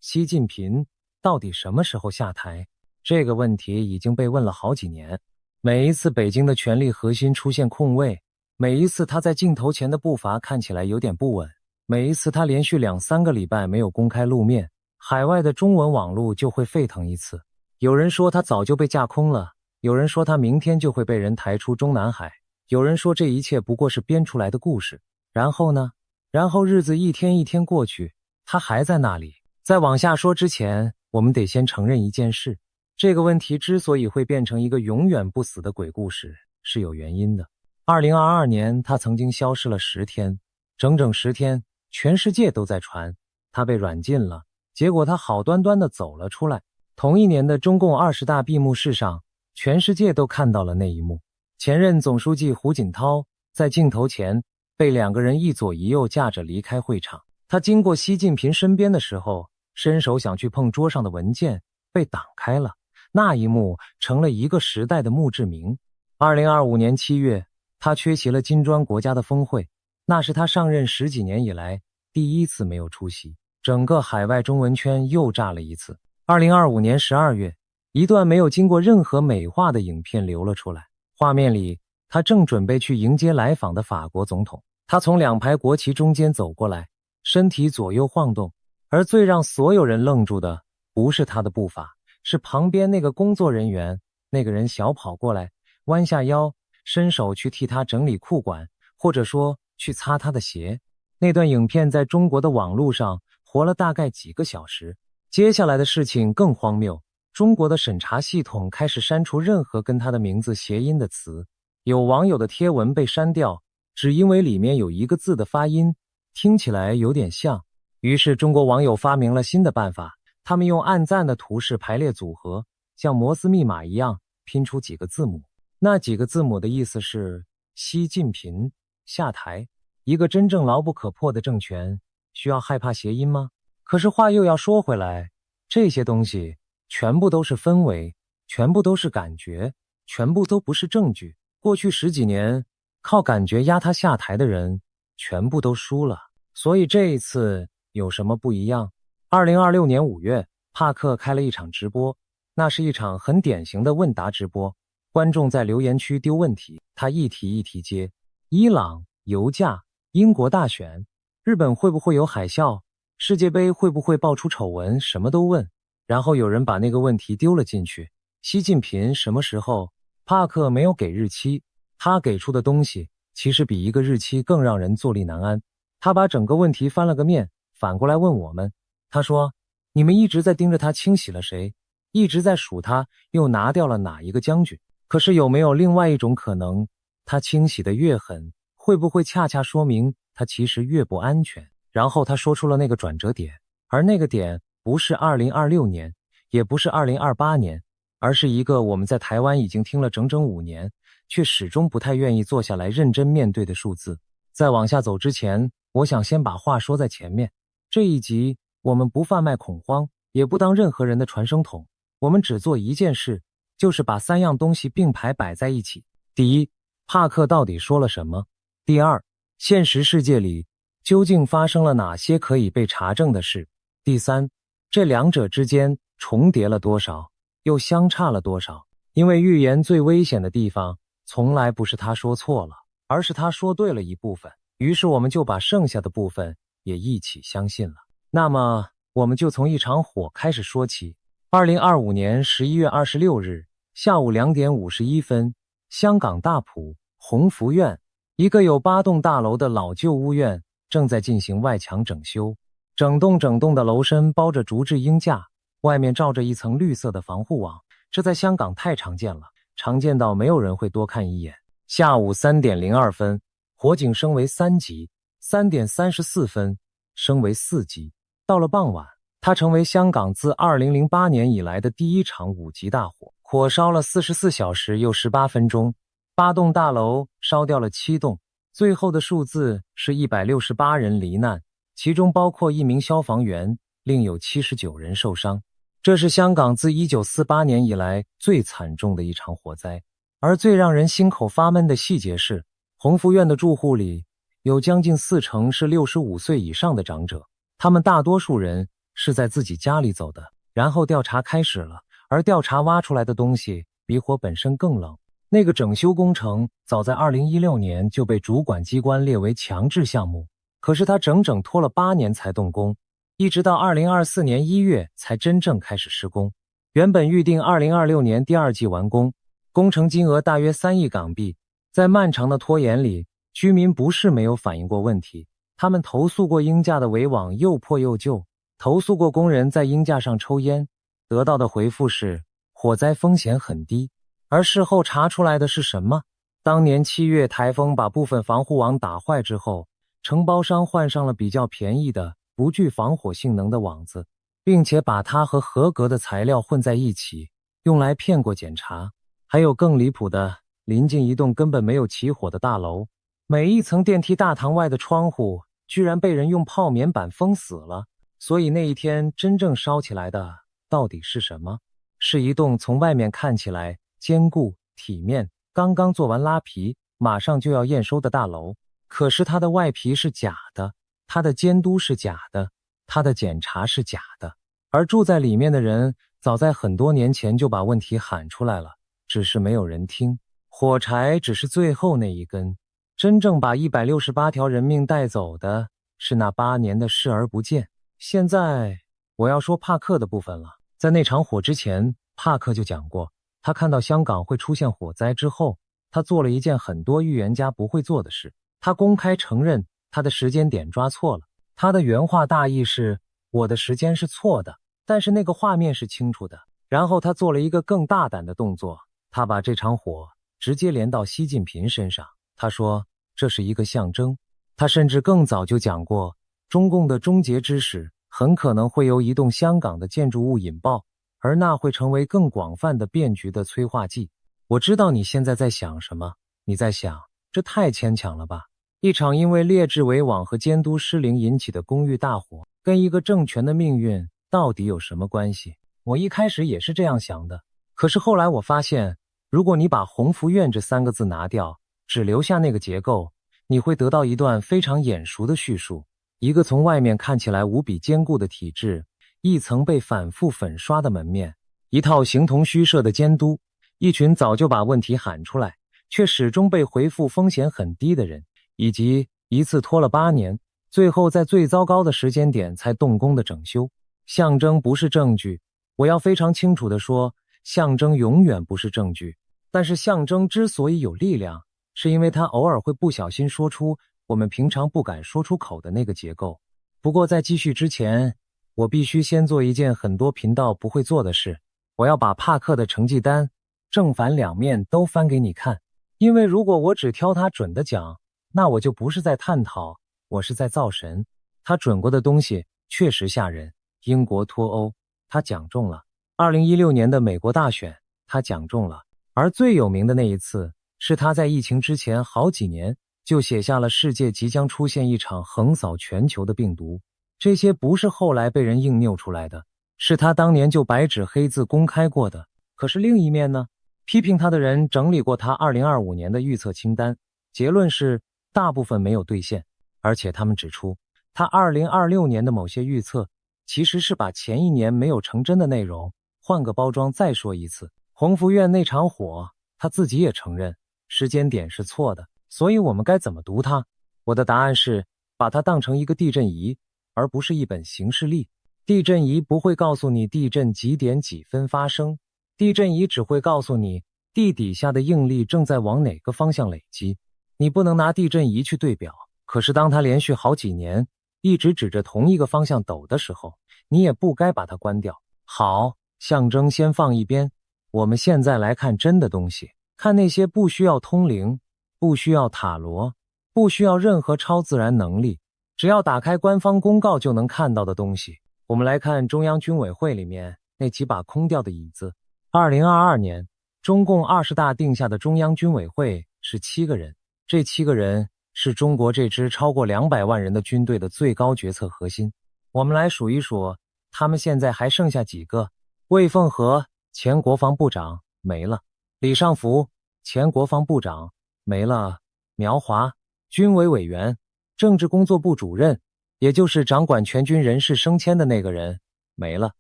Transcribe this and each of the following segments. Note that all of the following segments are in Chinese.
習近平到底什麼時候下台？這個問題已經被問了好幾年。每一次北京的權力核心出現空位，每一次他在鏡頭前的步伐看起來有點不穩，每一次他連續2-3個禮拜沒有公開露面，海外的中文網絡就會沸騰一次。有人說他早就被架空了，有人說他明天就會被人抬出中南海，有人說這一切不過是編出来的故事。然後呢？然後日子一天一天過去，他還在那裡。在往下說之前，我們得先承認一件事，這個問題之所以會變成一個永遠不死的鬼故事，是有原因的。2022年，他曾经消失了10天，整整10天，全世界都在傳他被軟禁了，結果他好端端的走了出来。同一年的中共20大閉幕式上，全世界都看到了那一幕。前任總書記胡錦濤在鏡頭前被2個人一左一右架着離開會場。他經過習近平身邊的時候，伸手想去碰桌上的文件，被擋開了。那一幕成了一個時代的墓誌銘。2025年7月，他缺席了金磚國家的峰會，那是他上任10幾年以來第一次沒有出席。整個海外中文圈又炸了一次。2025年12月，一段沒有經過任何美化的影片流了出來。畫面裡，他正準備去迎接來訪的法國總統。他從2排國旗中間走過來，身體左右晃動。而最讓所有人愣住的，不是他的步伐，是旁邊那個工作人員。那個人小跑過來，彎下腰，伸手去替他整理褲管，或者說去擦他的鞋。那段影片在中國的網絡上活了大概幾個小時。接下來的事情更荒謬，中國的審查系統開始刪除任何跟他的名字諧音的詞。有網友的貼文被刪掉，只因為裡面有一個字的發音聽起來有點像。於是中國網友發明了新的办法，他們用按讚的图示排列組合，像摩斯密碼一樣拼出幾個字母。那幾個字母的意思是習近平下台。一個真正牢不可破的政權需要害怕諧音嗎？可是話又要說回來，這些東西全部都是氛圍，全部都是感覺，全部都不是證據。過去10幾年靠感覺壓他下台的人全部都輸了。所以這一次有什麼不一樣？2026年5月，帕克開了一場直播，那是一場很典型的問答直播，觀眾在留言區丟問題，他一題一題接。伊朗、油價、英國大選、日本會不會有海嘯、世界杯會不會爆出醜聞，什麼都問。然後有人把那個問題丟了進去，習近平什麼時候？帕克沒有給日期，他給出的東西其實比一個日期更讓人坐立難安。他把整個問題翻了個面，反過來問我們。他說，你們一直在盯着他清洗了誰，一直在數他又拿掉了哪一個將軍。可是有沒有另外一種可能，他清洗得越狠，會不會恰恰說明他其實越不安全？然後他說出了那個轉折點，而那個點不是2026年，也不是2028年，而是一個我們在台灣已經聽了整整5年，卻始終不太願意坐下來認真面對的數字。在往下走之前，我想先把話說在前面。這一集我們不販賣恐慌，也不當任何人的傳聲筒，我們只做一件事，就是把3樣東西並排擺在一起。第一，帕克到底說了什麼？第二，現實世界裡究竟發生了哪些可以被查證的事？第三，這兩者之間重疊了多少，又相差了多少？因為預言最危險的地方，從來不是他說錯了，而是他說對了一部分，於是我們就把剩下的部分也一起相信了。那麼，我們就從一場火開始說起。2025年11月26日下午2點51分，香港大埔鴻福苑一個有8棟大樓的老舊屋苑正在進行外牆整修，整棟的樓身包着竹製鷹架，外面罩着一層綠色的防護網，這在香港太常見了，常見到沒有人會多看一眼。下午3點02分，火警升為3級，3點34分升為4級。到了傍晚，它成為香港自2008年以來的第一場5級大火，火燒了44小時又18分鐘，8棟大樓燒掉了7棟，最後的數字是168人罹難，其中包括1名消防員，另有79人受傷。這是香港自1948年以來最慘重的一場火災。而最讓人心口發悶的細節是，鴻福苑的住戶裡有將近40%是65歲以上的長者，他們大多數人是在自己家裡走的。然後調查開始了，而調查挖出來的東西比火本身更冷。那個整修工程早在2016年就被主管機關列為強制項目，可是它整整拖了8年才動工，一直到2024年1月才真正開始施工。原本預定2026年第2季完工，工程金額大約3億港幣。在漫長的拖延裡，居民不是沒有反映過問題，他們投訴過鷹架的圍網又破又舊，投訴過工人在鷹架上抽煙，得到的回復是火災風險很低。而事後查出來的是什麼？當年7月台風把部分防護網打壞之後，承包商換上了比較便宜的不具防火性能的網子，並且把它和合格的材料混在一起，用来騙過檢查。還有更離譜的，臨近一棟根本沒有起火的大樓，每一層電梯大堂外的窗戶居然被人用泡棉板封死了。所以那一天真正燒起来的到底是什麼？是一棟從外面看起来堅固體面，剛剛做完拉皮，馬上就要驗收的大樓。可是它的外皮是假的，它的監督是假的，它的檢查是假的。而住在裡面的人早在很多年前就把問題喊出來了，只是沒有人听。火柴只是最後那一根，真正把168條人命帶走的是那8年的視而不見。現在我要說帕克的部分了。在那場火之前，帕克就講過，他看到香港會出現火災之後，他做了一件很多預言家不會做的事，他公開承認他的時間點抓錯了。他的原話大意是，我的時間是錯的，但是那個畫面是清楚的。然後他做了一個更大膽的動作，他把這場火直接連到習近平身上。他說這是一個象徵。他甚至更早就講過，中共的終結之時很可能會由一棟香港的建築物引爆，而那會成為更廣泛的變局的催化劑。我知道你現在在想什麼，你在想，這太牽強了吧？一場因為劣質圍網和監督失靈引起的公寓大火，跟一個政權的命運到底有什麼關係？我一開始也是這樣想的，可是後來我發現，如果你把鴻福苑這3個字拿掉，只留下那個結構，你會得到一段非常眼熟的敘述。一個從外面看起來無比堅固的體制，一層被反覆粉刷的門面，一套形同虛設的監督，一群早就把問題喊出來，卻始終被回復風險很低的人，以及一次拖了8年，最後在最糟糕的時間點才動工的整修。象徵不是證據，我要非常清楚地說，象徵永遠不是證據。但是象徵之所以有力量，是因为它偶爾会不小心說出我們平常不敢說出口的那個結構。不過在繼續之前，我必須先做一件很多頻道不會做的事，我要把帕克的成績單正反兩面都翻給你看。因為如果我只挑他準的講，那我就不是在探討，我是在造神。他準過的東西確實嚇人。英國脫歐，他講中了。2016年的美國大選，他講中了。而最有名的那一次，是他在疫情之前好幾年就寫下了世界即將出現一場橫掃全球的病毒。這些不是後來被人硬拗出來的，是他當年就白紙黑字公開過的。可是另一面呢，批評他的人整理過他2025年的預測清單，結論是大部分沒有兌現，而且他們指出，他2026年的某些預測其實是把前一年沒有成真的內容換個包裝再說一次。鴻福苑那場火，他自己也承認時間點是錯的，所以我們該怎麼讀它？我的答案是把它當成一個地震儀，而不是一本行事曆。地震儀不會告訴你地震幾點幾分發生，地震儀只會告訴你地底下的應力正在往哪個方向累積。你不能拿地震儀去對表，可是當它連續好幾年一直指着同一個方向抖的時候，你也不該把它關掉。好，象徵先放一邊，我們現在來看真的東西，看那些不需要通靈，不需要塔羅，不需要任何超自然能力，只要打開官方公告就能看到的東西。我們來看中央軍委會裡面那幾把空掉的椅子。2022年，中共20大定下的中央軍委會是7個人，這7個人是中國這支超過200萬人的軍隊的最高決策核心。我們來數一數，他們現在還剩下幾個？魏鳳和前國防部長沒了，李尚福前國防部長沒了，苗華軍委委員、政治工作部主任也就是掌管全軍人事升遷的那個人，沒了。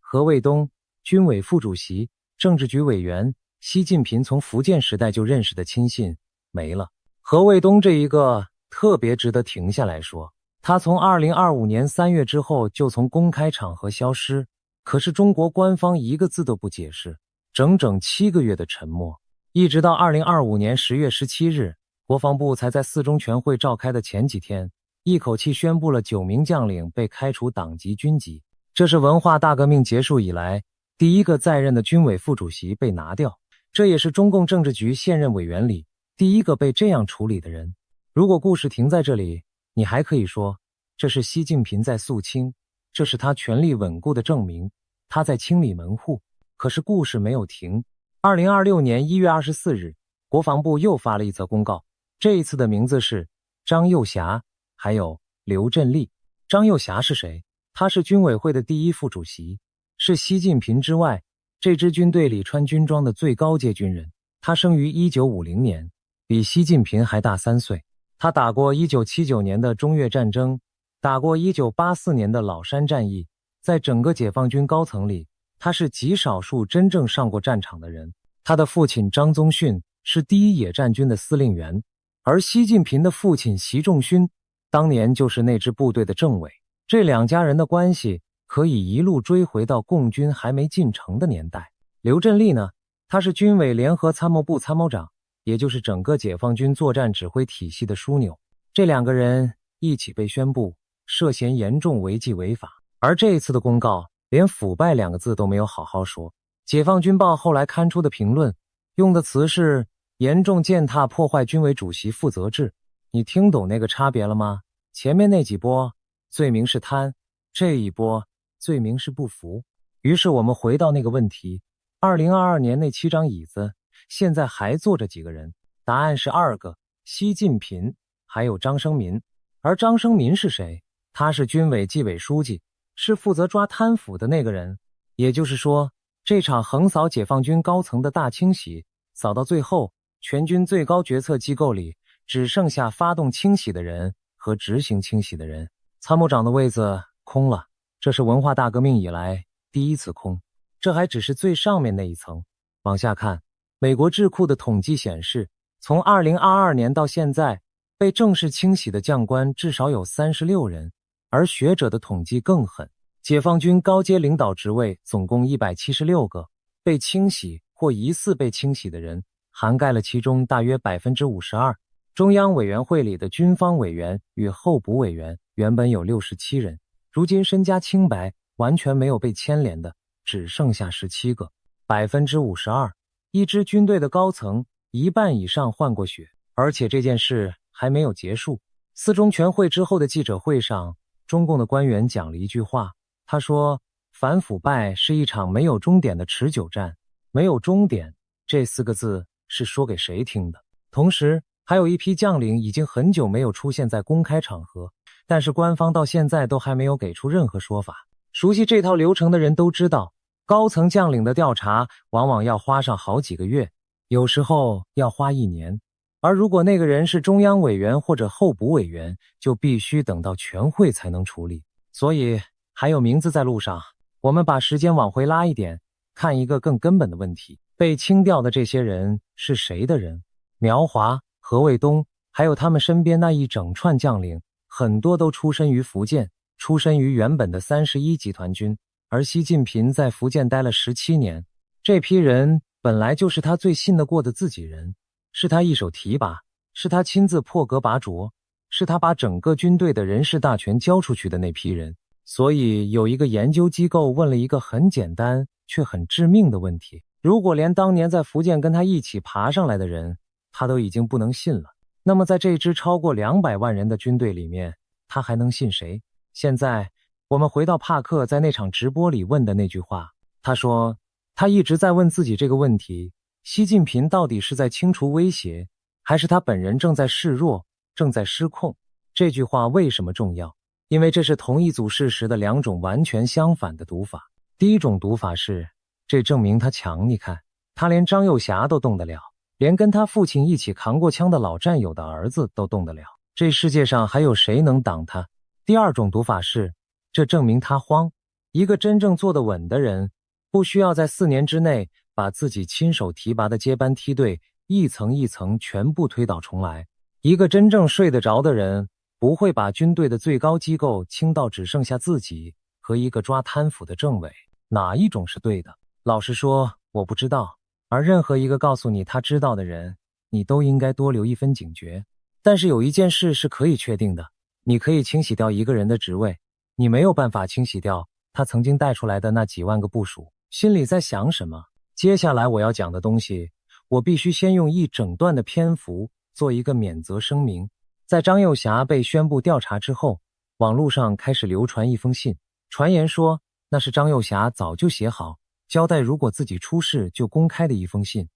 何衛東，軍委副主席、政治局委員，習近平從福建時代就認識的親信，沒了。何衛東這一個特別值得停下來說，他從2025年3月之後就從公開場合消失，可是中國官方一個字都不解釋，整整7個月的沉默，一直到2025年10月17日，國防部才在4中全會召開的前幾天，一口氣宣布了9名將領被開除黨籍軍籍。這是文化大革命結束以來第一個在任的軍委副主席被拿掉，這也是中共政治局現任委員裡第一個被這樣處理的人。如果故事停在這裡，你還可以說這是習近平在肅清，這是他權力穩固的證明，他在清理門戶。可是故事沒有停。2026年1月24日，國防部又發了一則公告，這一次的名字是張又俠，還有劉振立。張又俠是誰？他是軍委會的第一副主席，是習近平之外這支軍隊裡穿軍裝的最高階軍人。他生於1950年，比習近平還大3歲。他打過1979年的中越戰爭，打過1984年的老山戰役。在整個解放軍高層裡，他是極少數真正上過戰場的人。他的父親張宗遜是第一野戰軍的司令員，而習近平的父親習仲勳當年就是那支部隊的政委。這兩家人的關係可以一路追回到共軍還沒進城的年代。劉振立呢，他是軍委聯合參謀部參謀長，也就是整個解放軍作戰指揮體系的樞紐。這兩個人一起被宣布涉嫌嚴重違紀違法，而這一次的公告連腐敗2個字都沒有好好說。解放軍報後來刊出的評論用的詞是嚴重踐踏破壞軍委主席負責制。你聽懂那個差別了嗎？前面那幾波罪名是貪，這一波罪名是不服。於是我們回到那個問題，2022年那7張椅子現在還坐着幾個人？答案是2個，習近平還有張生民。而張生民是誰？他是軍委紀委書記，是負責抓貪腐的那個人。也就是說，這場橫掃解放軍高層的大清洗掃到最後，全軍最高決策機構裡只剩下發動清洗的人和執行清洗的人。參謀長的位子空了，這是文化大革命以來第一次空。這還只是最上面那一層。往下看，美國智庫的統計顯示，從2022年到現在，被正式清洗的將官至少有36人，而學者的統計更狠，解放軍高階領導職位總共176個，被清洗或疑似被清洗的人涵蓋了其中大約 52%。中央委員會裡的軍方委員與候補委員原本有67人，如今身家清白，完全沒有被牽連的只剩下17個， 52%。一支軍隊的高層一半以上換過血，而且這件事還沒有結束。4中全會之後的記者會上，中共的官員講了一句話，他說反腐敗是一場沒有終點的持久戰。沒有終點這4個字是說給誰聽的？同時還有一批將領已經很久沒有出現在公開場合，但是官方到現在都還沒有給出任何說法。熟悉這套流程的人都知道，高層將領的調查往往要花上好幾個月，有時候要花1年。而如果那個人是中央委員或者候補委員，就必須等到全會才能處理。所以還有名字在路上。我們把時間往回拉一點，看一个更根本的問題，被清掉的這些人是誰的人？苗華、何衛東，還有他們身邊那一整串將領，很多都出身於福建，出身於原本的31集團軍，而習近平在福建待了17年，這批人本來就是他最信得過的自己人，是他一手提拔，是他親自破格拔擢，是他把整個軍隊的人事大權交出去的那批人。所以有一個研究機構問了一個很簡單卻很致命的問題，如果連當年在福建跟他一起爬上來的人他都已經不能信了，那麼在這支超過200萬人的軍隊裡面，他還能信誰？現在我們回到帕克在那場直播裡問的那句話，他說他一直在問自己這個問題，習近平到底是在清除威脅，還是他本人正在示弱，正在失控？這句話為什麼重要？因為這是同一組事實的2種完全相反的讀法。第一種讀法是，這證明他強，你看，他連張又俠都動得了，連跟他父親一起扛過槍的老戰友的兒子都動得了，這世界上還有誰能擋他？第二種讀法是，這證明他慌。一個真正坐得穩的人，不需要在4年之內把自己親手提拔的接班梯隊一層一層全部推倒重來。一個真正睡得着的人，不會把軍隊的最高機構清到只剩下自己和一個抓貪腐的政委。哪一種是对的？老實說，我不知道。而任何一個告訴你他知道的人，你都應該多留一分警覺。但是有一件事是可以確定的，你可以清洗掉一個人的職位，你沒有辦法清洗掉他曾經帶出來的那幾萬個部屬心裡在想什麼。接下來我要講的東西，我必須先用一整段的篇幅做一個免責聲明。在張幼霞被宣布調查之後，網絡上開始流傳一封信，傳言說那是張幼霞早就寫好，交代如果自己出事就公開的一封信。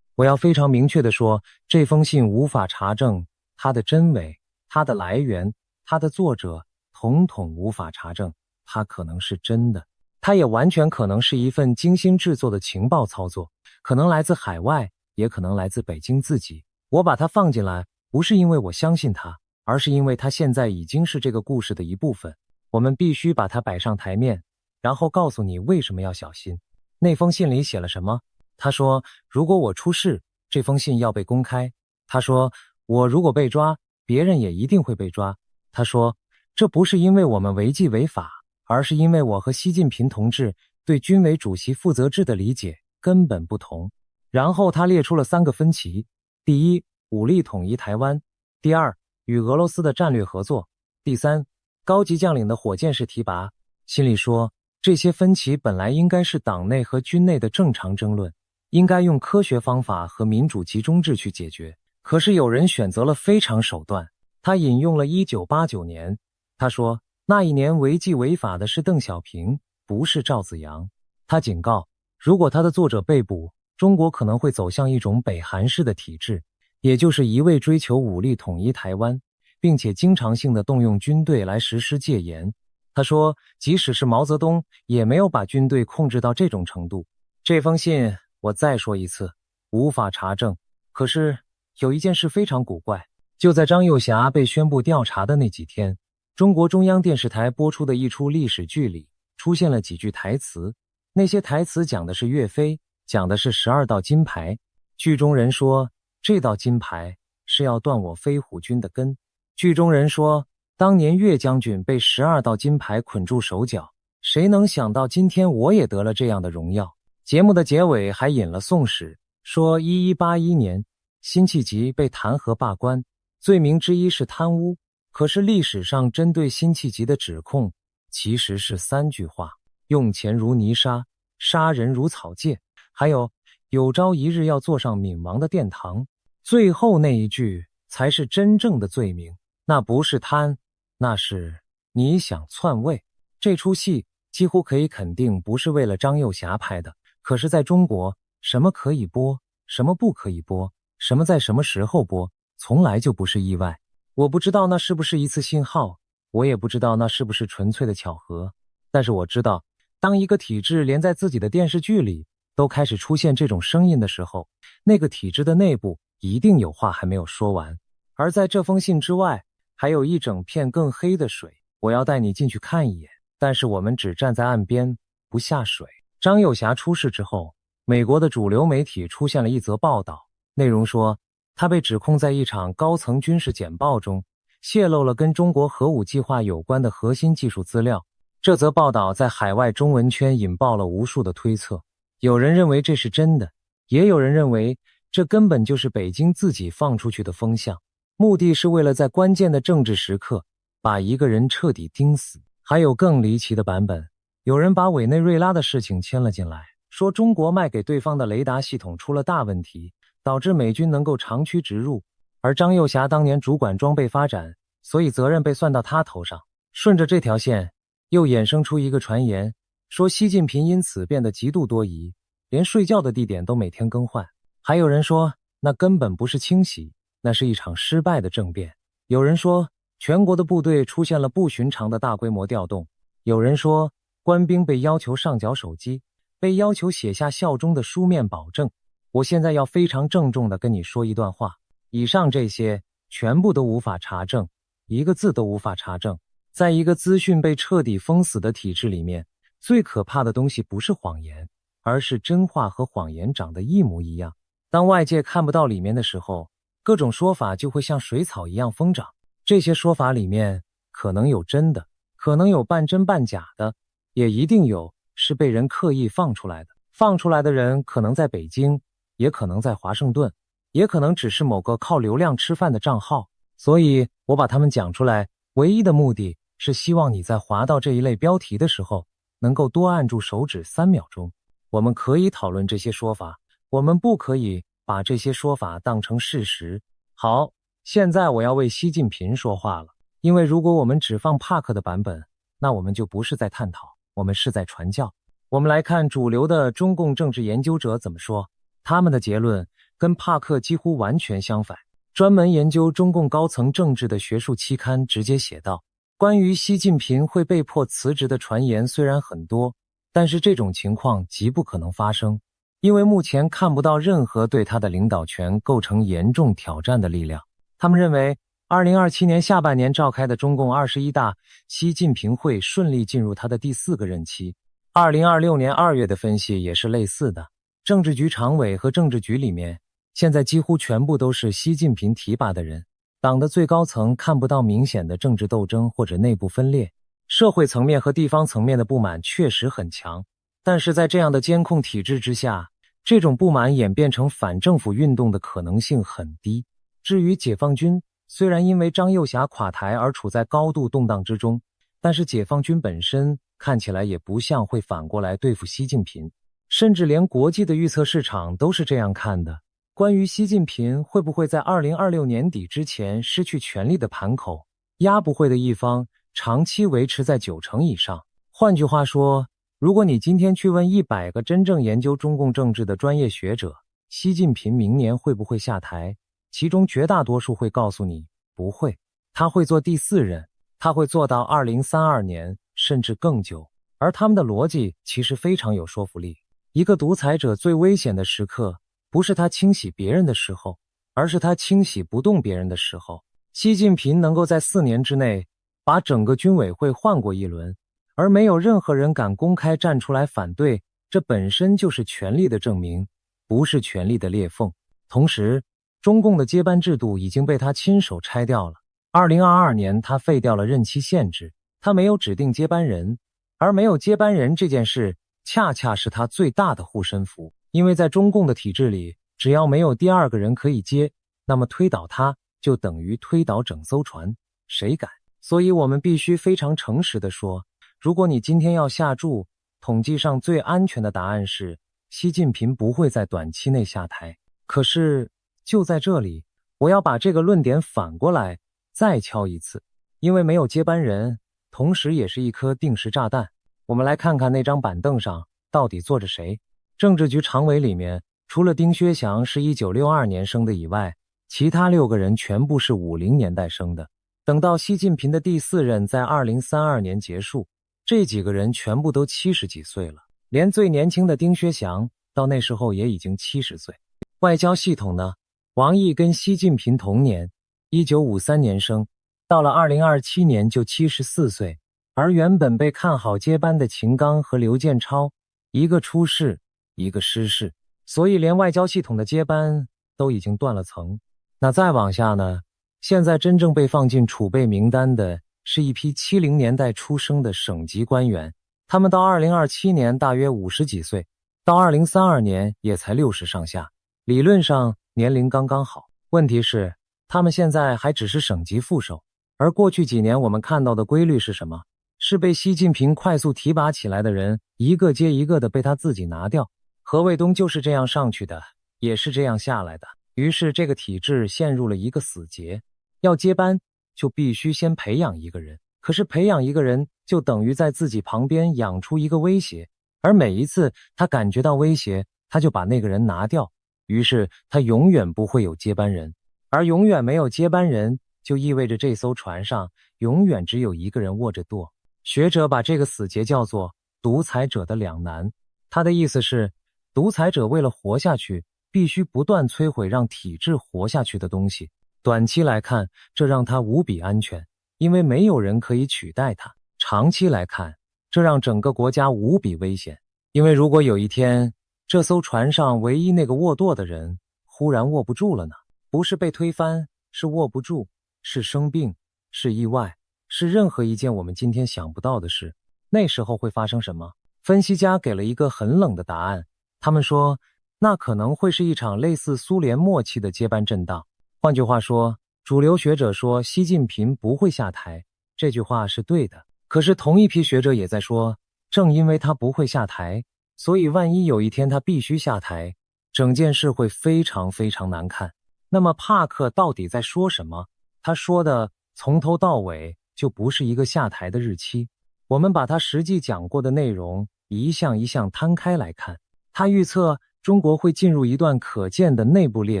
我要非常明確地說，這封信無法查證它的真偽、它的來源、它的作者，統統無法查證。它可能是真的，它也完全可能是一份精心制作的情報操作，可能來自海外，也可能來自北京自己。我把它放進来，不是因為我相信它，而是因為它現在已經是這個故事的一部分。我們必須把它擺上台面，然後告訴你為什麼要小心。那封信裡寫了什麼？他說，如果我出事，這封信要被公開。他說，我如果被抓，別人也一定會被抓。他說，這不是因為我們違紀違法，而是因為我和習近平同志對軍委主席負責制的理解根本不同。然後他列出了3個分歧：第一，武力統一台灣；第二，與俄羅斯的戰略合作；第三，高級將領的火箭式提拔。心裡說，這些分歧本來應該是黨內和軍內的正常爭論，應該用科學方法和民主集中制去解決。可是有人選擇了非常手段。他引用了1989年，他說，那一年違紀違法的是鄧小平，不是趙紫陽。他警告，如果他的作者被捕，中國可能會走向一種北韓式的體制，也就是一味追求武力統一台灣，並且經常性的動用軍隊來實施戒嚴。他說，即使是毛澤東也沒有把軍隊控制到這種程度。這封信，我再說一次，無法查證。可是有一件事非常古怪，就在張幼霞被宣布調查的那幾天，中國中央電視台播出的一出歷史劇裡出現了幾句台詞，那些台詞講的是岳飛，講的是12道金牌。劇中人說，這道金牌是要斷我飛虎軍的根。劇中人說，當年岳將軍被12道金牌捆住手腳，誰能想到今天我也得了這樣的榮耀。節目的結尾還引了宋史，說1181年辛棄疾被彈劾罷官，罪名之一是貪污。可是歷史上針對辛棄疾的指控其實是3句話：用錢如泥沙，殺人如草芥，還有朝一日要坐上閔王的殿堂。最後那一句才是真正的罪名，那不是貪，那是你想篡位。這出戲幾乎可以肯定不是為了張幼霞拍的，可是在中國，什麼可以播，什麼不可以播，什麼在什麼時候播，從來就不是意外。我不知道那是不是一次信號，我也不知道那是不是純粹的巧合，但是我知道，當一個體制連在自己的電視劇裡都開始出現這種聲音的時候，那個體制的內部一定有話還沒有說完。而在這封信之外，還有一整片更黑的水，我要帶你進去看一眼，但是我們只站在岸邊，不下水。張幼霞出事之後，美國的主流媒體出現了一則報道，內容說他被指控在一場高層軍事簡報中泄露了跟中國核武計劃有關的核心技術資料。這則報道在海外中文圈引爆了無數的推測，有人認為這是真的，也有人認為這根本就是北京自己放出去的風向，目的是為了在關鍵的政治時刻把一個人徹底釘死。還有更離奇的版本，有人把委內瑞拉的事情牽了進來，說中國賣給對方的雷達系統出了大問題，導致美軍能夠長驅直入，而張幼霞當年主管裝備發展，所以責任被算到他頭上。順着這條線，又衍生出一個傳言，說習近平因此變得極度多疑，連睡覺的地點都每天更換。還有人說，那根本不是清洗，那是一場失敗的政變。有人說，全國的部隊出現了不尋常的大規模調動。有人說，官兵被要求上繳手機，被要求寫下效忠的書面保證。我現在要非常鄭重地跟你說一段話，以上這些全部都無法查證，一個字都無法查證。在一個資訊被徹底封死的體制裡面，最可怕的東西不是謊言，而是真話和謊言長得一模一樣。當外界看不到裡面的時候，各種說法就會像水草一樣瘋長。這些說法裡面可能有真的，可能有半真半假的，也一定有是被人刻意放出來的。放出來的人可能在北京，也可能在華盛頓，也可能只是某個靠流量吃飯的賬號。所以我把它們講出來，唯一的目的是希望你在滑到這一類標題的時候，能夠多按住手指3秒鐘。我們可以討論這些說法，我們不可以把這些說法當成事實。好，現在我要為習近平說話了，因為如果我們只放帕克的版本，那我們就不是在探討，我們是在傳教。我們來看主流的中共政治研究者怎麼說，他們的結論跟帕克幾乎完全相反。專門研究中共高層政治的學術期刊直接寫道，關於習近平會被迫辭職的傳言雖然很多，但是這種情況極不可能發生，因為目前看不到任何对他的領導權構成嚴重挑戰的力量。他們認為2027年下半年召開的中共21大，習近平會順利進入他的第4個任期。2026年2月的分析也是類似的，政治局常委和政治局裡面現在幾乎全部都是習近平提拔的人，黨的最高層看不到明顯的政治鬥爭或者內部分裂，社會層面和地方層面的不滿確實很強，但是在這樣的監控體制之下，這種不滿演變成反政府運動的可能性很低。至於解放軍，雖然因為張幼俠垮台而處在高度動盪之中，但是解放軍本身看起來也不像會反過來對付習近平，甚至連國際的預測市場都是這樣看的。關於習近平會不會在2026年底之前失去權力的盤口，壓不會的一方長期維持在90%以上。換句話說，如果你今天去問100個真正研究中共政治的專業學者，習近平明年會不會下台，其中絕大多數會告訴你不會，他會做第4任，他會做到2032年甚至更久。而他們的邏輯其實非常有說服力。一個獨裁者最危險的時刻不是他清洗別人的時候，而是他清洗不動別人的時候。習近平能夠在4年之內把整個軍委會換過一輪，而沒有任何人敢公開站出來反對，這本身就是權力的證明，不是權力的裂縫。同時，中共的接班制度已經被他親手拆掉了。2022年他廢掉了任期限制，他沒有指定接班人，而沒有接班人這件事恰恰是他最大的護身符。因為在中共的體制裡，只要沒有第2個人可以接，那麼推倒他就等於推倒整艘船，誰敢？所以我們必須非常誠實地說，如果你今天要下注，統計上最安全的答案是習近平不會在短期內下台。可是就在這裡，我要把這個論點反過來再敲一次，因為沒有接班人，同時也是一顆定時炸彈。我們來看看那張板凳上到底坐着誰。政治局常委裡面，除了丁薛祥是1962年生的以外，其他6個人全部是50年代生的。等到習近平的第4任在2032年結束，這幾個人全部都70幾歲了，連最年輕的丁薛祥到那時候也已經70歲。外交系統呢，王毅跟習近平同年，1953年生，到了2027年就74歲，而原本被看好接班的秦刚和劉建超，一個出事，一個失勢，所以連外交系統的接班都已經斷了層。那再往下呢，現在真正被放進儲備名單的是一批70年代出生的省级官員，他們到2027年大約50幾歲，到2032年也才60上下，理論上年齡剛剛好。問題是，他們現在還只是省級副手，而過去幾年我們看到的規律是什麼？是被習近平快速提拔起來的人，一個接一個的被他自己拿掉。何衛東就是這樣上去的，也是這樣下來的。於是這個體制陷入了一個死結，要接班就必須先培養一個人，可是培養一個人就等於在自己旁邊養出一個威脅，而每一次他感覺到威脅，他就把那個人拿掉，於是他永遠不會有接班人，而永遠沒有接班人就意味着這艘船上永遠只有一個人握着舵。學者把這個死結叫做獨裁者的兩難，他的意思是，獨裁者為了活下去，必須不斷摧毀讓體制活下去的東西。短期來看，這讓他無比安全，因為沒有人可以取代它。長期來看，這讓整個國家無比危險，因為如果有一天，這艘船上唯一那個握舵的人忽然握不住了呢？不是被推翻，是握不住，是生病，是意外，是任何一件我們今天想不到的事。那時候会發生什麼？分析家給了一個很冷的答案，他們說，那可能會是一場類似蘇聯末期的接班震盪。換句話說，主流學者說習近平不會下台，這句話是對的。可是同一批學者也在說，正因為他不會下台，所以万一有一天他必須下台，整件事會非常非常難看。那麼帕克到底在說什麼？他說的從頭到尾就不是一個下台的日期。我們把他實際講過的內容一項一項攤開來看。他預測中國會進入一段可見的內部裂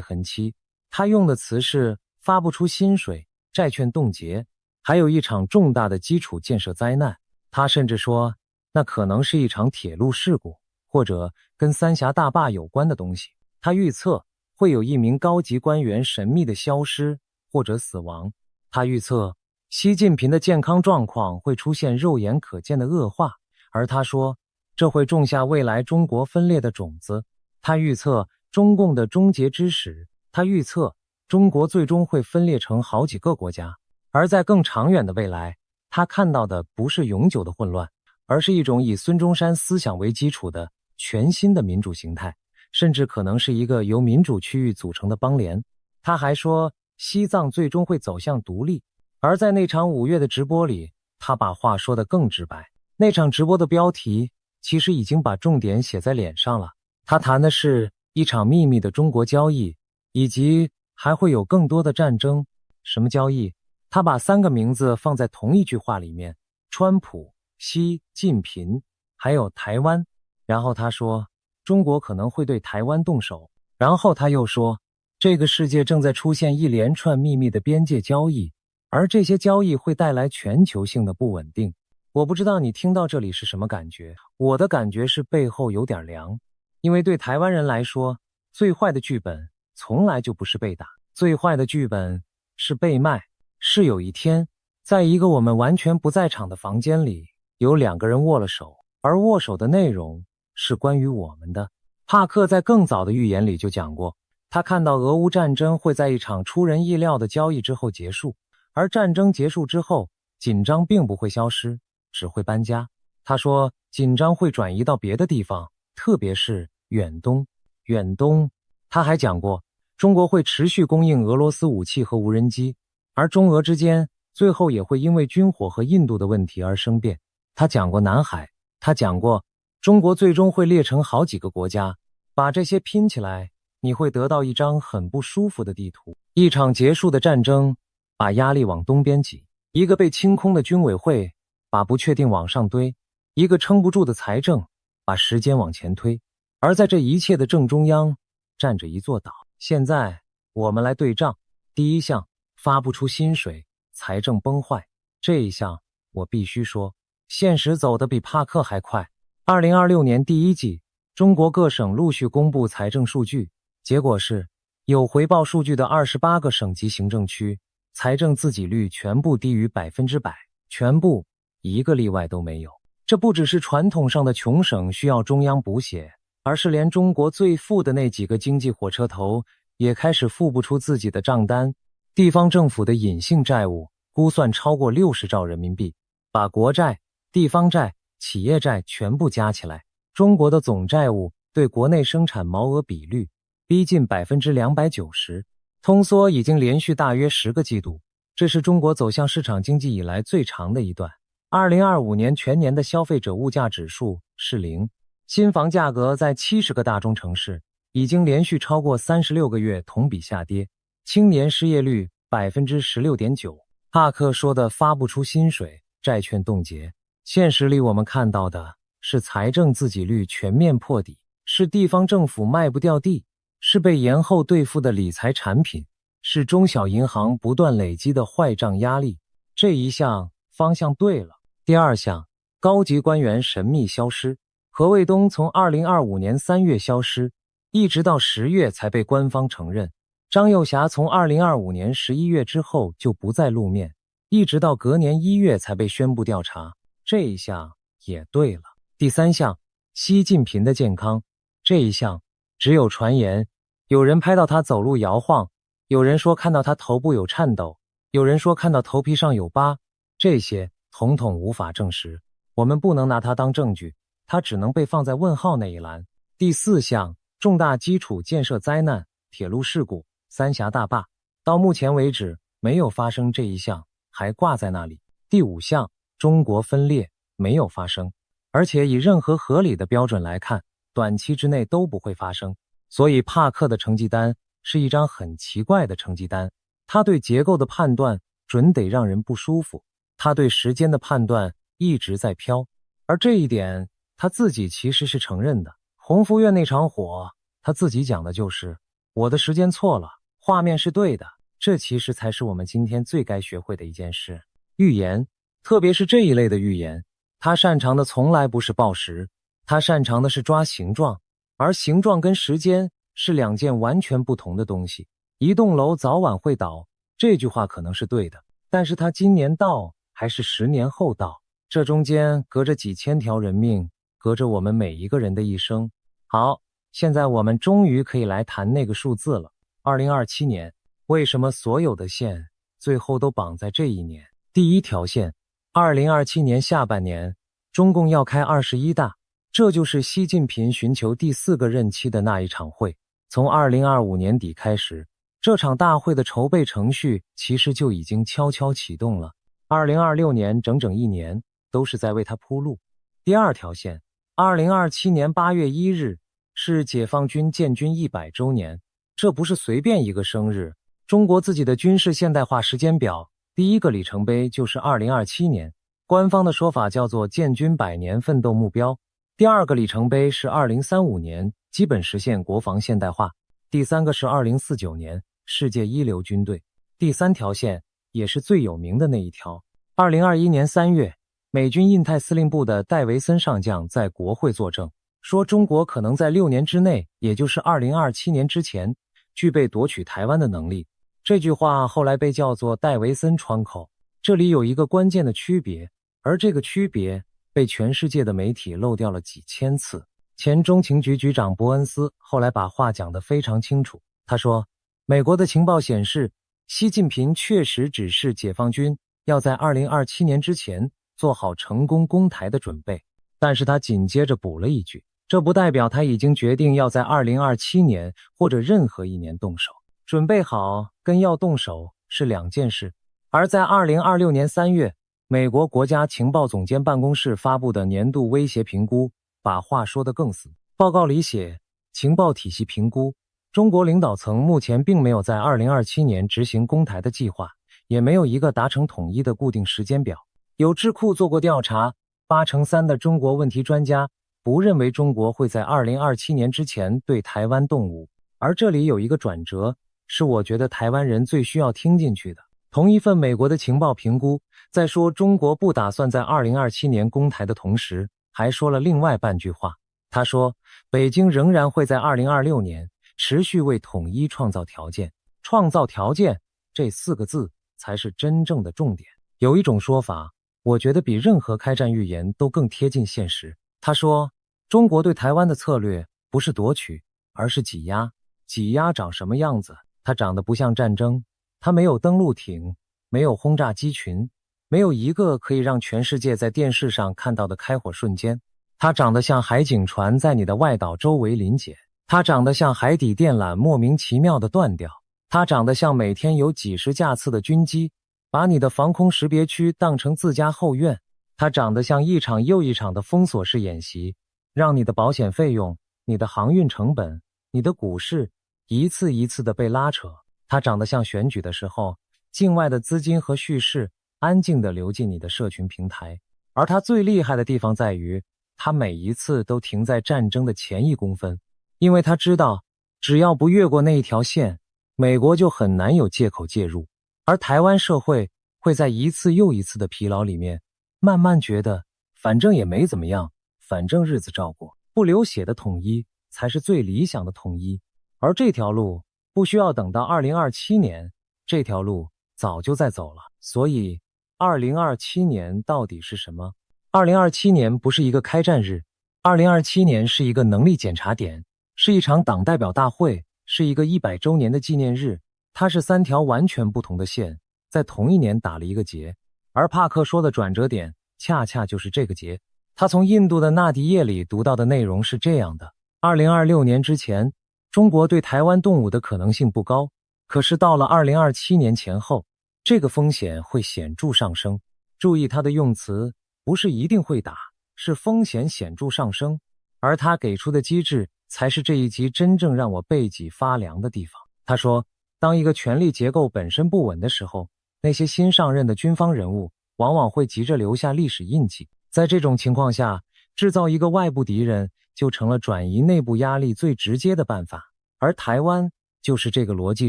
痕期。他用的詞是發不出薪水、債券凍結，還有一場重大的基礎建設災難。他甚至說，那可能是一場鐵路事故，或者跟三峽大壩有關的東西。他預測會有一名高級官員神秘的消失或者死亡。他預測習近平的健康狀況會出現肉眼可見的惡化，而他說，這會種下未來中國分裂的種子。他預測中共的終結之時，他預測中國最終會分裂成好幾個國家。而在更長遠的未來，他看到的不是永久的混亂，而是一種以孫中山思想為基礎的全新的民主形態，甚至可能是一個由民主区域組成的邦联。他還說，西藏最終會走向獨立。而在那場5月的直播裡，他把話說得更直白。那場直播的標題其實已經把重點寫在臉上了。他談的是一場秘密的中國交易，以及還會有更多的戰爭。什麼交易？他把3個名字放在同一句話裡面，川普、習近平，還有台灣。然後他說，中國可能會對台灣動手。然後他又說，這個世界正在出現一連串秘密的邊界交易，而這些交易會帶來全球性的不穩定。我不知道你聽到這裡是什麼感覺，我的感覺是背後有點涼。因為對台灣人來說，最壞的劇本從來就不是被打，最壞的劇本是被賣。是有一天，在一個我們完全不在場的房間裡，有2個人握了手，而握手的內容是關於我們的。帕克在更早的預言裡就講過，他看到俄烏戰爭會在一場出人意料的交易之後結束，而戰爭結束之後，緊張並不會消失，只會搬家。他說，緊張會轉移到別的地方，特別是遠東。遠東，他還講過，中國會持續供應俄羅斯武器和無人機，而中俄之間最後也會因為軍火和印度的問題而生變。他講過南海，他講過中國最終會裂成好幾個國家，把這些拼起來，你會得到一張很不舒服的地圖。一場結束的戰爭把壓力往東邊擠，一個被清空的軍委會把不確定往上堆，一個撐不住的財政把時間往前推，而在這一切的正中央站着一座島。現在我們來對賬。第一項，發不出薪水，財政崩壞。這一項我必須說，現實走得比帕克還快。2026年第1季，中國各省陸續公布財政數據，結果是有回報數據的28個省級行政區，財政自給率全部低於100%，全部，一個例外都沒有。這不只是傳統上的窮省需要中央補血，而是連中國最富的那幾個經濟火車頭也開始付不出自己的賬單。地方政府的隱性債務估算超過60兆人民幣，把國債、地方債、企業債全部加起來，中國的總債務對國內生產毛額比率逼近290%，通縮已經連續大約10個季度，這是中國走向市場經濟以來最長的一段。2025年全年的消費者物價指數是0，新房價格在70個大中城市已經連續超過36個月同比下跌，青年失業率16.9%。帕克說的發不出薪水，債券凍結，現實裡我們看到的是財政自給率全面破底，是地方政府賣不掉地，是被延後兌付的理財產品，是中小銀行不斷累積的壞賬壓力。這一項方向對了。第二項，高級官員神秘消失。何衛東從2025年3月消失，一直到10月才被官方承認。張又俠從2025年11月之後就不再露面，一直到隔年1月才被宣布調查，這一項也對了。第3項，習近平的健康，這一項只有傳言，有人拍到他走路搖晃，有人說看到他頭部有顫抖，有人說看到頭皮上有疤，這些統統無法證實，我們不能拿它當證據，它只能被放在問號那一欄。第4項，重大基礎建設災難，鐵路事故，三峽大壩，到目前為止沒有發生這一項，還掛在那裡。第5項，中國分裂，沒有發生，而且以任何合理的標準來看，短期之內都不會發生。所以帕克的成績單是一張很奇怪的成績單，他对結構的判斷準得讓人不舒服，他對時間的判斷一直在飄，而這一點他自己其實是承認的。弘福院那場火，他自己講的就是我的時間錯了，畫面是對的，這其實才是我們今天最該學會的一件事。預言，特別是這一類的預言，他擅長的從來不是報時，他擅長的是抓形狀，而形狀跟時間是2件完全不同的東西。一棟樓早晚會倒，這句話可能是對的，但是他今年到還是10年後到，這中間隔着幾千條人命，隔着我們每一個人的一生。好，現在我們終於可以來談那個數字了。2027年，為什麼所有的線最後都綁在這一年？第一條線，2027年下半年，中共要開21大，這就是習近平尋求第4個任期的那一場會。從2025年底開始，這場大會的籌備程序其實就已經悄悄啟動了。2026年整整1年都是在為它鋪路。第二條線，2027年8月1日是解放軍建軍100周年，這不是隨便一個生日。中國自己的軍事現代化時間表，第一個里程碑就是2027年，官方的說法叫做建軍100年奮鬥目標。第二個里程碑是2035年，基本實現國防現代化。第3個是2049年，世界一流軍隊。第3條線也是最有名的那一條。2021年3月，美軍印太司令部的戴維森上將在國會作證，說中國可能在6年之內，也就是2027年之前，具備奪取台灣的能力。這句話後來被叫做戴維森窗口。這裡有一個關鍵的區別，而這個區別被全世界的媒體漏掉了幾千次。前中情局局長伯恩斯後來把話講得非常清楚，他說，美國的情報顯示，習近平確實指示解放軍要在2027年之前做好成功攻台的準備，但是他緊接着補了一句，這不代表他已經決定要在2027年或者任何一年動手。準備好跟要動手是2件事。而在2026年3月，美國國家情報總監辦公室發布的年度威脅評估把話說得更死。報告裡寫，情報體系評估，中國領導層目前並沒有在2027年執行攻台的計劃，也沒有一個達成統一的固定時間表。有智庫做過調查，83%的中國問題專家不認為中國會在2027年之前對台灣動武。而這裡有一個轉折，是我覺得台灣人最需要聽進去的。同一份美國的情報評估，在說中國不打算在2027年攻台的同時，還說了另外半句話。他說，北京仍然會在2026年持續為統一創造條件。創造條件這4個字才是真正的重點。有一種說法，我覺得比任何開戰預言都更貼近現實。他說，中國對台灣的策略不是奪取，而是擠壓。擠壓長什麼樣子？它長得不像戰爭，它沒有登陸艇，沒有轟炸機群，沒有一個可以讓全世界在電視上看到的開火瞬間。它長得像海警船在你的外島周圍臨檢，它長得像海底電纜莫名其妙的斷掉，它長得像每天有幾十架次的軍機把你的防空識別區當成自家後院，它長得像一場又一場的封鎖式演習，讓你的保險費用、你的航運成本、你的股市一次一次的被拉扯。它長得像選舉的時候，境外的資金和敘事安靜地流進你的社群平台。而它最厲害的地方在於，它每一次都停在戰爭的前1公分，因為他知道，只要不越過那一條線，美國就很難有借口介入。而台灣社會會在一次又一次的疲勞裡面，慢慢覺得，反正也沒怎麼樣，反正日子照過，不流血的統一才是最理想的統一。而這條路不需要等到2027年，這條路早就在走了。所以2027年到底是什麼？2027年不是一個開戰日，2027年是一個能力檢查點，是一場黨代表大會，是一個100周年的紀念日。它是3條完全不同的線，在同一年打了一個結。而帕克說的轉折點，恰恰就是這個結。他從印度的納迪葉裡讀到的內容是這樣的：2026年之前，中國對台灣動武的可能性不高，可是到了2027年前後，這個風險會顯著上升。注意他的用詞，不是一定會打，是風險顯著上升。而他給出的機制，才是這一集真正讓我背脊發涼的地方。他說，當一個權力結構本身不穩的時候，那些新上任的軍方人物往往會急着留下歷史印記。在這種情況下，制造一個外部敵人就成了轉移內部壓力最直接的辦法，而台灣就是這個邏輯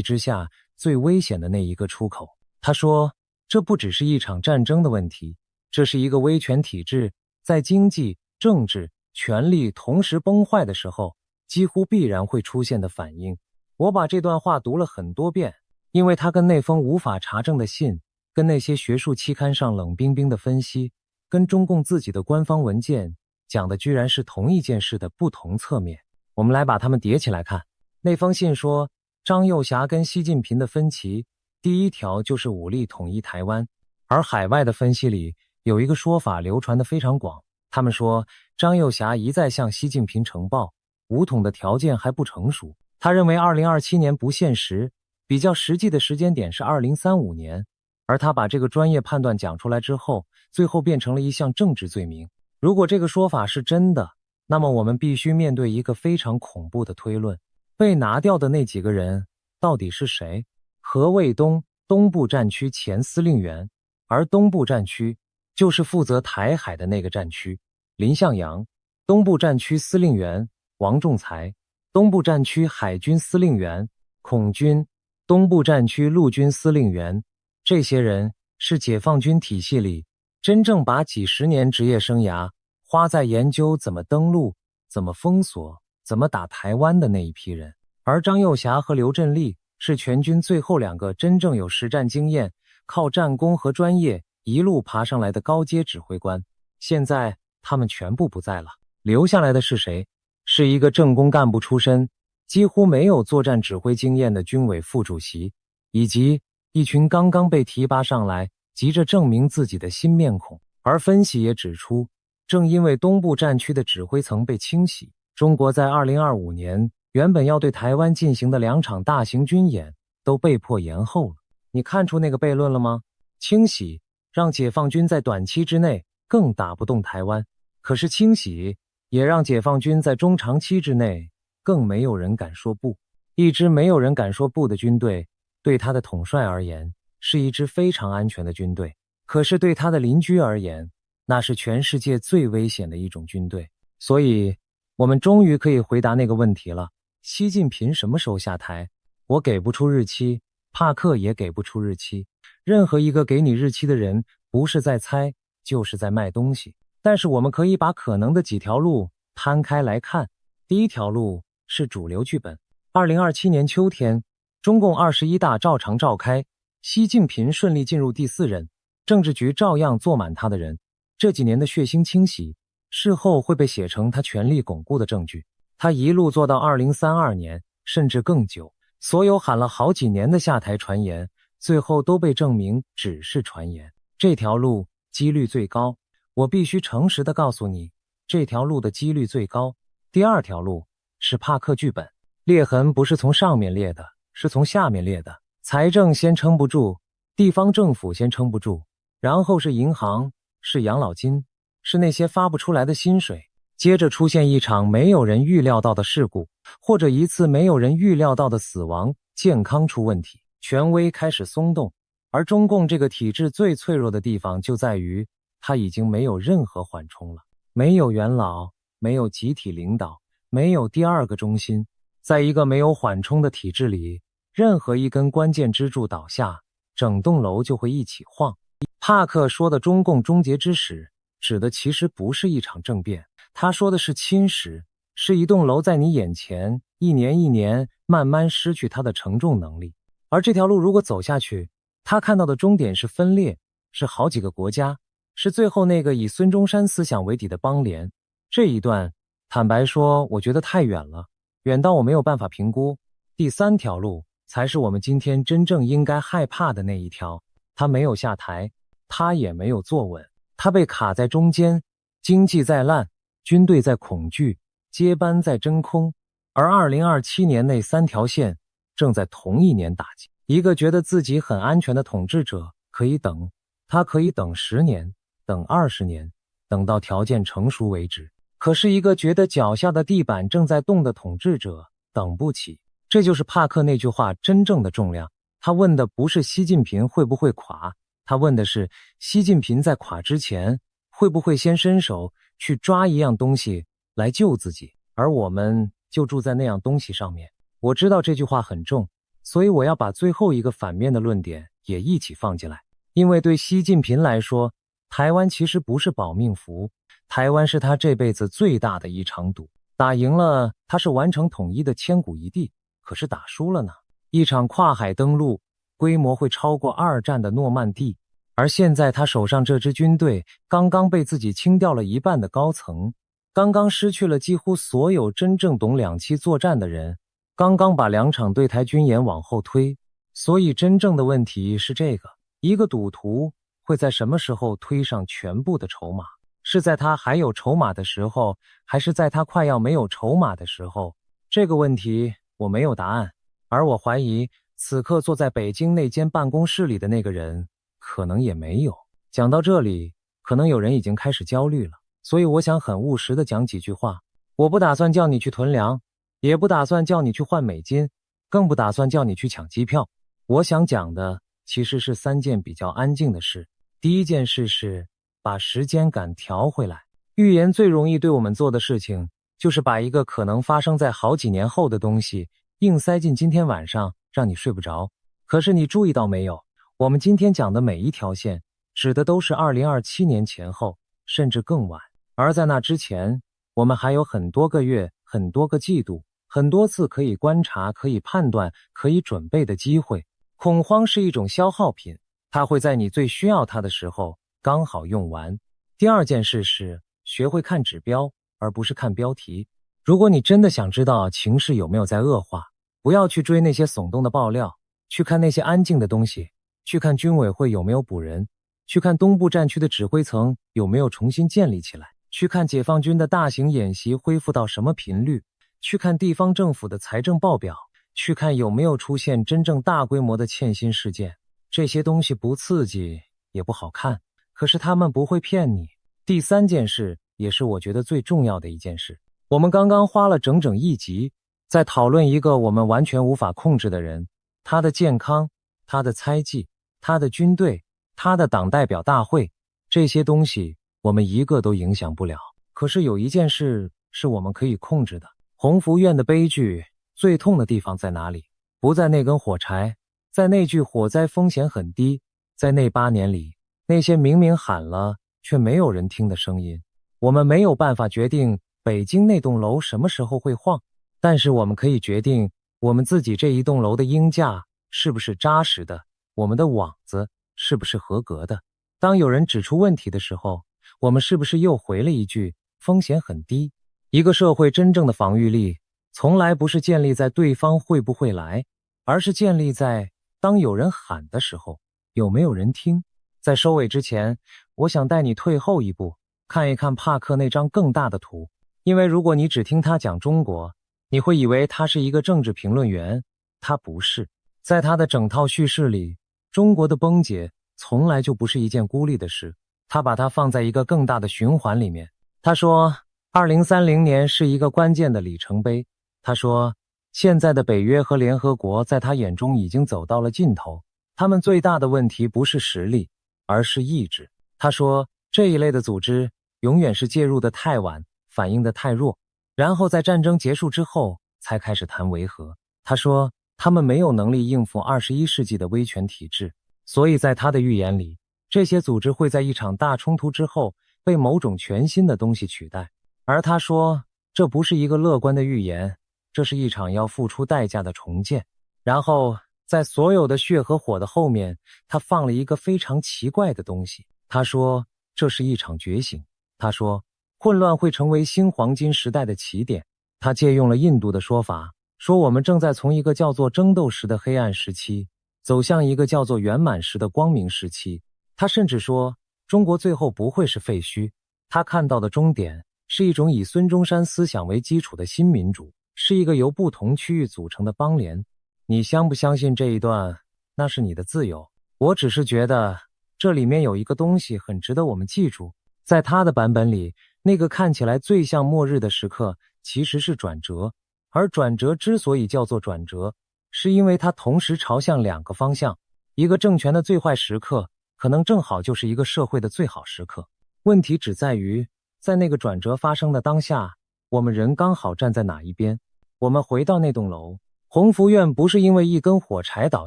之下最危險的那一個出口。他說，這不只是一場戰爭的問題，這是一個威權體制在經濟、政治、權力同時崩壞的時候，幾乎必然會出現的反應。我把這段話讀了很多遍，因為它跟那封無法查證的信，跟那些學術期刊上冷冰冰的分析，跟中共自己的官方文件講的居然是同一件事的不同側面。我們來把它們疊起來看。那封信說，張又俠跟習近平的分歧，第一條就是武力統一台灣。而海外的分析裡有一個說法流傳得非常廣，他們說張又俠一再向習近平呈報，武統的條件還不成熟。他認為2027年不現實，比較實際的時間點是2035年。而他把這個專業判斷講出來之後，最後變成了一項政治罪名。如果這個說法是真的，那麼我們必須面對一個非常恐怖的推論：被拿掉的那幾個人到底是誰？何衛東，東部戰區前司令員，而東部戰區就是負責台海的那個戰區；林向陽，東部戰區司令員；王仲才，東部戰區海軍司令員；孔軍，東部戰區陸軍司令員。這些人是解放軍體系裡真正把幾十年職業生涯花在研究怎麼登陸、怎麼封鎖、怎麼打台灣的那一批人。而張又俠和劉振立是全軍最後2個真正有實戰經驗、靠戰功和專業一路爬上來的高階指揮官。現在他們全部不在了，留下來的是誰？是一個政工幹部出身、幾乎沒有作戰指揮經驗的軍委副主席，以及一群剛剛被提拔上來急着證明自己的新面孔。而分析也指出，正因為東部戰區的指揮層被清洗，中國在2025年原本要对台灣進行的2場大型軍演都被迫延後了。你看出那個悖論了嗎？清洗讓解放軍在短期之內更打不動台灣，可是清洗也讓解放軍在中長期之內更没有人敢說不。一支没有人敢說不的軍隊，對他的統帥而言是一支非常安全的軍隊，可是对他的鄰居而言，那是全世界最危險的一種軍隊。所以我們終於可以回答那個問題了：習近平什麼時候下台？我給不出日期，帕克也給不出日期。任何一個給你日期的人，不是在猜，就是在賣東西。但是我們可以把可能的幾條路攤開來看。第一條路是主流劇本。2027年秋天，中共21大照常召開，習近平順利進入第4任，政治局照樣坐滿他的人。這幾年的血腥清洗，事後會被寫成他權力鞏固的證據。他一路做到2032年，甚至更久。所有喊了好幾年的下台傳言，最後都被證明只是傳言。這條路幾率最高，我必須誠實地告訴你，這條路的幾率最高。第二條路是帕克劇本，裂痕不是從上面裂的，是從下面裂的。財政先撐不住，地方政府先撐不住，然後是銀行，是養老金，是那些發不出來的薪水。接着出現一場沒有人預料到的事故，或者一次沒有人預料到的死亡，健康出問題，權威開始鬆動。而中共這個體制最脆弱的地方就在於，它已經沒有任何緩衝了，沒有元老，沒有集體領導，沒有第二個中心。在一個沒有緩衝的體制裡，任何一根關鍵支柱倒下，整棟樓就會一起晃。帕克說的中共終結之時，指的其實不是一場政變，他說的是侵蚀，是一棟樓在你眼前一年一年慢慢失去它的承重能力。而這條路如果走下去，他看到的終點是分裂，是好幾個國家，是最後那個以孫中山思想為底的邦聯。這一段，坦白說，我覺得太遠了，遠到我沒有辦法評估。第三條路才是我們今天真正應該害怕的那一條。他沒有下台，他也沒有坐穩，他被卡在中間，經濟在爛，軍隊在恐懼，接班在真空，而2027年那三條線正在同一年打擊。一個覺得自己很安全的統治者可以等，他可以等10年，等20年，等到條件成熟為止。可是一個覺得腳下的地板正在動的統治者等不起。這就是帕克那句話真正的重量。他問的不是習近平會不會垮，他問的是習近平在垮之前會不會先伸手去抓一樣東西來救自己，而我們就住在那樣東西上面。我知道這句話很重，所以我要把最後一個反面的論點也一起放進來。因為對習近平來說，台灣其實不是保命符，台灣是他這輩子最大的一場賭。打贏了，他是完成統一的千古一帝，可是打輸了呢？一場跨海登陸，規模會超過2戰的諾曼第，而現在他手上這支軍隊剛剛被自己清掉了一半的高層，剛剛失去了幾乎所有真正懂两栖作戰的人，剛剛把2場對台軍演往後推。所以真正的問題是這個，一個賭徒會在什麼時候推上全部的籌碼？是在他還有籌碼的時候，還是在他快要沒有籌碼的時候？這個問題我沒有答案。而我懷疑，此刻坐在北京那間辦公室裡的那個人，可能也沒有。講到這裡，可能有人已經開始焦慮了，所以我想很務實的講幾句話。我不打算叫你去囤糧，也不打算叫你去換美金，更不打算叫你去搶機票。我想講的其實是3件比較安靜的事。第一件事是把時間感調回來。預言最容易對我們做的事情，就是把一個可能發生在好幾年後的東西硬塞進今天晚上，讓你睡不着。可是你注意到沒有，我們今天講的每一條線指的都是2027年前後，甚至更晚。而在那之前，我們還有很多個月，很多個季度，很多次可以觀察、可以判斷、可以準備的機會。恐慌是一種消耗品，它會在你最需要它的时候剛好用完。第二件事是學會看指標，而不是看標題。如果你真的想知道情勢有沒有在惡化，不要去追那些聳動的爆料，去看那些安靜的東西，去看軍委會有沒有補人，去看東部戰區的指揮層有沒有重新建立起來，去看解放軍的大型演習恢復到什麼頻率，去看地方政府的財政報表，去看有沒有出現真正大規模的欠薪事件。這些東西不刺激，也不好看，可是他們不會騙你。第三件事，也是我覺得最重要的一件事，我們剛剛花了整整1集在討論一個我們完全無法控制的人，他的健康，他的猜忌，他的軍隊，他的黨代表大會，這些東西我們一個都影響不了。可是有一件事是我們可以控制的。鴻福苑的悲劇最痛的地方在哪裡？不在那根火柴，在那句火災風險很低，在那8年裡，那些明明喊了卻沒有人聽的聲音。我們沒有辦法決定北京那棟樓什麼時候會晃，但是我們可以決定我們自己這一棟樓的鷹架是不是扎實的，我們的網子是不是合格的。當有人指出問題的時候，我們是不是又回了一句風險很低？一個社會真正的防禦力從來不是建立在對方會不會來，而是建立在當有人喊的時候有沒有人聽。在收尾之前，我想帶你退後一步，看一看帕克那張更大的圖。因為如果你只聽他講中国，你会以為他是一個政治評論員，他不是。在他的整套敘事裡，中國的崩解從來就不是一件孤立的事，他把它放在一個更大的循環裡面。他說2030年是一個關鍵的里程碑。他說現在的北約和聯合國在他眼中已經走到了盡頭，他們最大的問題不是實力，而是意志。他說這一類的組織永遠是介入的太晚，反應的太弱，然後在戰爭結束之後才開始談維和。他說他們沒有能力應付21世紀的威權體制，所以在他的預言裡，這些組織會在一場大衝突之後被某種全新的東西取代。而他說這不是一個樂觀的預言，這是一場要付出代價的重建。然後在所有的血和火的後面，他放了一個非常奇怪的東西。他說，這是一場覺醒。他說，混亂會成為新黃金時代的起點。他借用了印度的說法，說我們正在從一個叫做爭鬥時的黑暗時期，走向一個叫做圓滿時的光明時期。他甚至說，中國最後不會是廢墟。他看到的終點是一種以孫中山思想為基礎的新民主，是一個由不同區域組成的邦聯。你相不相信這一段，那是你的自由。我只是覺得這裡面有一個東西很值得我們記住。在他的版本裡，那個看起來最像末日的時刻其實是轉折，而轉折之所以叫做轉折，是因為它同時朝向兩個方向。一個政權的最壞時刻可能正好就是一個社會的最好時刻。問題只在於在那個轉折發生的當下，我們人刚好站在哪一邊。我們回到那棟樓，鴻福苑不是因為一根火柴倒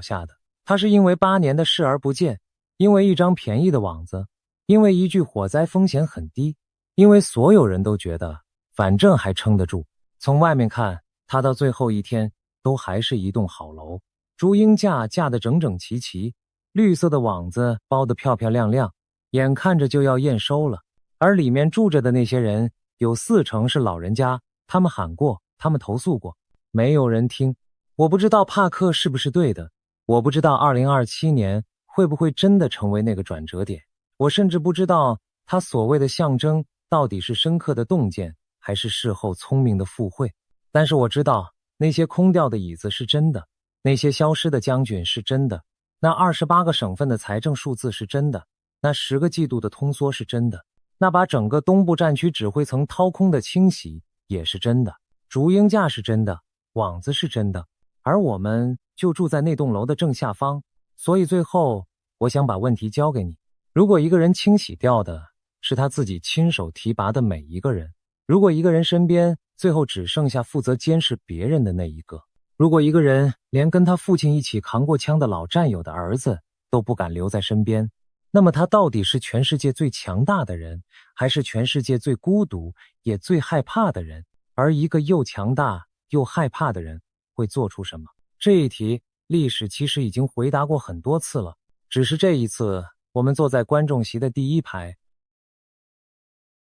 下的，它是因為8年的視而不見，因為一張便宜的網子，因為一句火災風險很低，因為所有人都覺得反正還撐得住。從外面看，它到最後一天都還是一棟好樓，竹鷹架架得整整齊齊，綠色的網子包得漂漂亮亮，眼看着就要驗收了。而裡面住着的那些人有40%是老人家，他們喊過，他們投訴過，沒有人聽。我不知道帕克是不是對的，我不知道2027年會不會真的成為那個轉折點，我甚至不知道他所謂的象徵到底是深刻的洞見，還是事後聰明的附會。但是我知道那些空掉的椅子是真的，那些消失的將軍是真的，那28个省份的財政數字是真的，那10個季度的通縮是真的，那把整個東部戰區指揮層掏空的清洗也是真的，竹鷹架是真的，網子是真的，而我們就住在那棟樓的正下方。所以最後我想把問題交給你，如果一個人清洗掉的是他自己親手提拔的每一個人，如果一個人身邊最後只剩下負責監視別人的那一個，如果一個人連跟他父親一起扛過槍的老戰友的兒子都不敢留在身邊，那麼他到底是全世界最強大的人，還是全世界最孤獨也最害怕的人？而一個又強大又害怕的人會做出什麼？這一題歷史其實已經回答過很多次了，只是這一次我們坐在觀眾席的第一排，